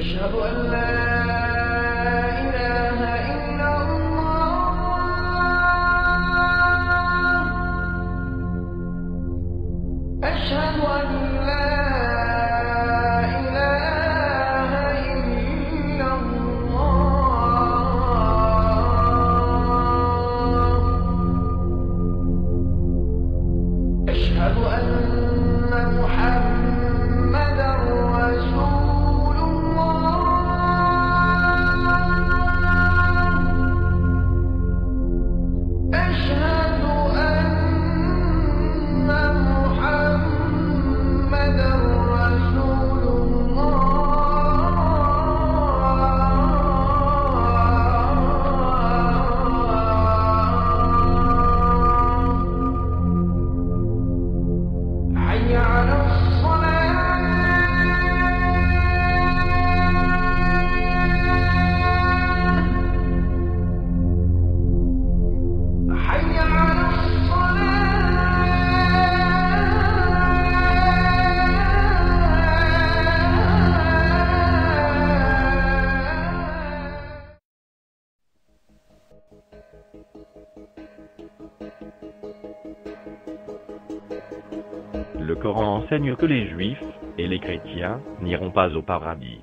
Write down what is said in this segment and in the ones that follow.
أشهد أن لا إله إلا الله أشهد أن لا إله إلا الله أشهد أن محمدا رسول الله أشهد أن محمدا رسول الله حي على حي على Le Coran enseigne que les Juifs et les chrétiens n'iront pas au paradis.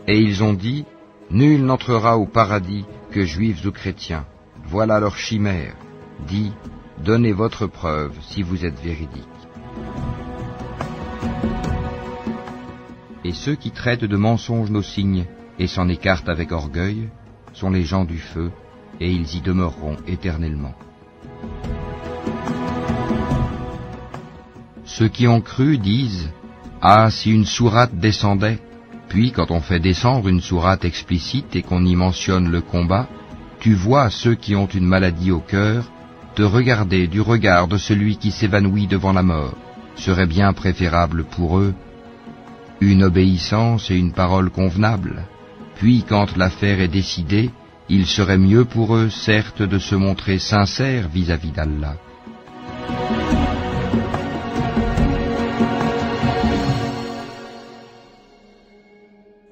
Et ils ont dit, nul n'entrera au paradis que juifs ou chrétiens. Voilà leur chimère. Dis, donnez votre preuve si vous êtes véridiques. Et ceux qui traitent de mensonges nos signes et s'en écartent avec orgueil sont les gens du feu, et ils y demeureront éternellement. Ceux qui ont cru disent, ah, si une sourate descendait. Puis, quand on fait descendre une sourate explicite et qu'on y mentionne le combat, tu vois ceux qui ont une maladie au cœur te regarder du regard de celui qui s'évanouit devant la mort. Serait bien préférable pour eux une obéissance et une parole convenable. Puis, quand l'affaire est décidée, il serait mieux pour eux, certes, de se montrer sincères vis-à-vis d'Allah.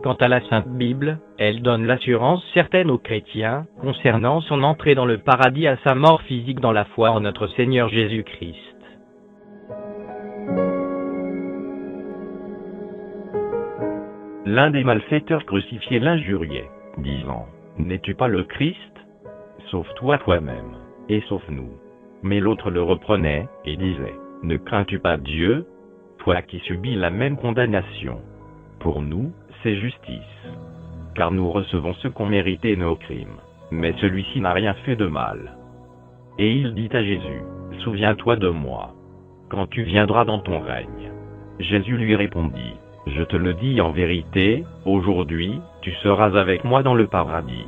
Quant à la Sainte Bible, elle donne l'assurance certaine aux chrétiens concernant son entrée dans le paradis à sa mort physique dans la foi en notre Seigneur Jésus-Christ. L'un des malfaiteurs crucifiés l'injuriait, disant, « N'es-tu pas le Christ? Sauve-toi toi-même, et sauve-nous. » Mais l'autre le reprenait, et disait, « Ne crains-tu pas Dieu, toi qui subis la même condamnation? Pour nous, c'est justice, car nous recevons ce qu'ont mérité nos crimes, mais celui-ci n'a rien fait de mal. » Et il dit à Jésus, « Souviens-toi de moi, quand tu viendras dans ton règne. » Jésus lui répondit, « Je te le dis en vérité, aujourd'hui, tu seras avec moi dans le paradis. »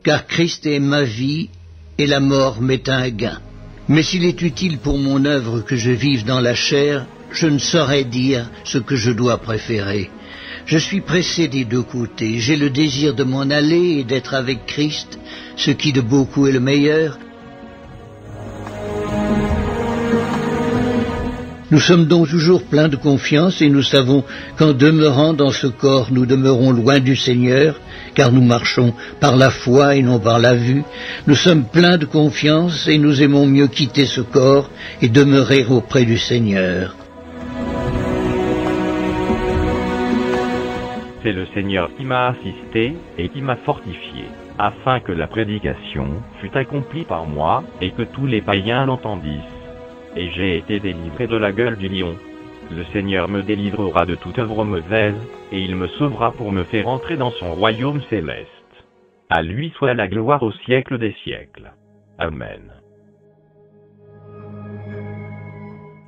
Car Christ est ma vie, et la mort m'est un gain. Mais s'il est utile pour mon œuvre que je vive dans la chair, je ne saurais dire ce que je dois préférer. Je suis pressé des deux côtés. J'ai le désir de m'en aller et d'être avec Christ, ce qui de beaucoup est le meilleur. Nous sommes donc toujours pleins de confiance et nous savons qu'en demeurant dans ce corps, nous demeurons loin du Seigneur, car nous marchons par la foi et non par la vue. Nous sommes pleins de confiance et nous aimons mieux quitter ce corps et demeurer auprès du Seigneur. C'est le Seigneur qui m'a assisté et qui m'a fortifié, afin que la prédication fût accomplie par moi et que tous les païens l'entendissent. Et j'ai été délivré de la gueule du lion. Le Seigneur me délivrera de toute œuvre mauvaise, et il me sauvera pour me faire entrer dans son royaume céleste. À lui soit la gloire au siècle des siècles. Amen.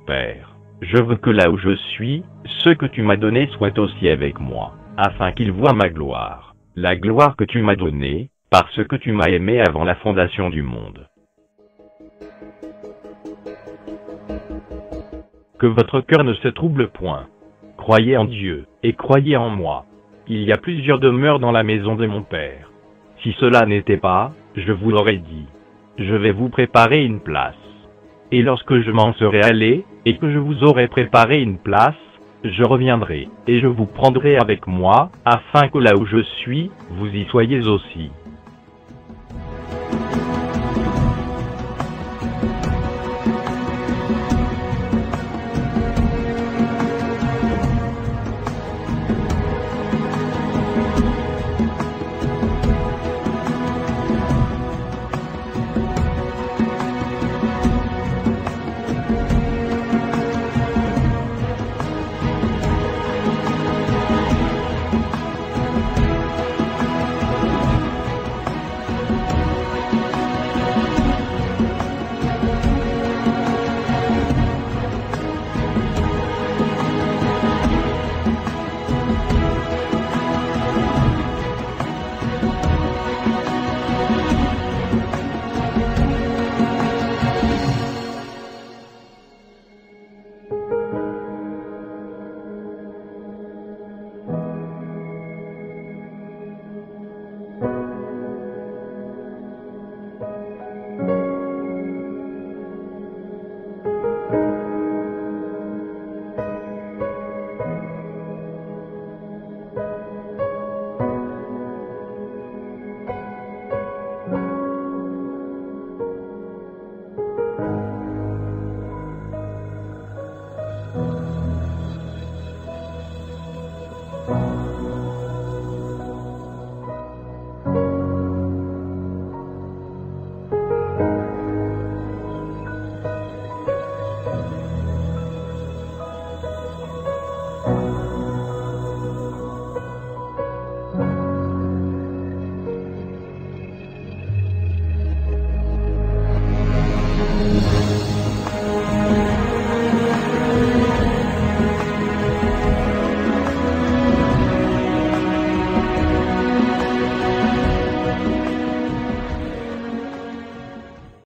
Père, je veux que là où je suis, ce que tu m'as donné soit aussi avec moi, afin qu'ils voient ma gloire, la gloire que tu m'as donnée, parce que tu m'as aimé avant la fondation du monde. Que votre cœur ne se trouble point. Croyez en Dieu, et croyez en moi. il y a plusieurs demeures dans la maison de mon Père. Si cela n'était pas, je vous l'aurais dit. Je vais vous préparer une place. Et lorsque je m'en serai allé, et que je vous aurai préparé une place, je reviendrai, et je vous prendrai avec moi, afin que là où je suis, vous y soyez aussi.